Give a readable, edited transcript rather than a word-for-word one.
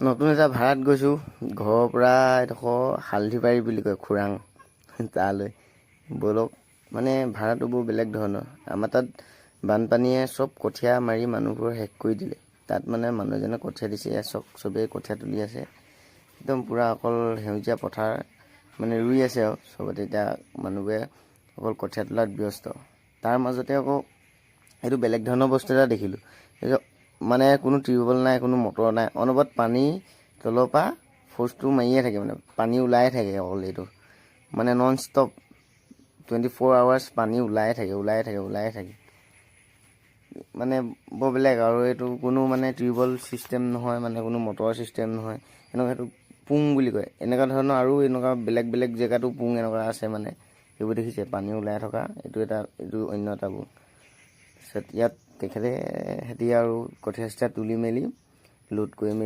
নতুন এটা ভাড়াত গৈছোঁ ঘৰৰ পৰা এডোখৰ হালধিবাৰী বুলি কয় খুৰাং তালৈ বলক মানে ভাড়াটো বৰ বেলেগ ধৰণৰ আমাৰ তাত বানপানীয়ে চব কঠীয়া মাৰি মানুহবোৰ শেষ কৰি দিলে তাত মানে মানুহজনে কঠীয়া দিছে চবেই কঠীয়া তুলি আছে একদম পুৰা অকল সেউজীয়া পথাৰ মানে ৰুই আছে আৰু চবতে এতিয়া মানুহবোৰে অকল কঠীয়া তোলাত ব্যস্ত তাৰ মাজতে আকৌ এইটো বেলেগ ধৰণৰ বস্তু এটা দেখিলোঁ মানে কোনো টিউবৱেল নাই কোনো মটৰ নাই অনবৰত পানী তলৰ পৰা ফোৰ্চটো মাৰিয়ে থাকে মানে পানী ওলাই থাকে অকল এইটো মানে নন ষ্টপ 24 আৱাৰ্ছ পানী ওলাই থাকে মানে বৰ বেলেগ আৰু এইটো কোনো মানে টিউবৱেল চিষ্টেম নহয় মানে কোনো মটৰ চিষ্টেম নহয় এনেকুৱা সেইটো পুং বুলি কয় এনেকুৱা ধৰণৰ আৰু এনেকুৱা বেলেগ বেলেগ জেগাতো পুং এনেকুৱা আছে মানে এইবোৰ দেখিছে পানী ওলাই থকা এইটো অন্য এটা পুং ইয়াত তেখেতে হেতি আৰু কঠীয়া চঠীয়া তুলি মেলি লোড কৰি মেলি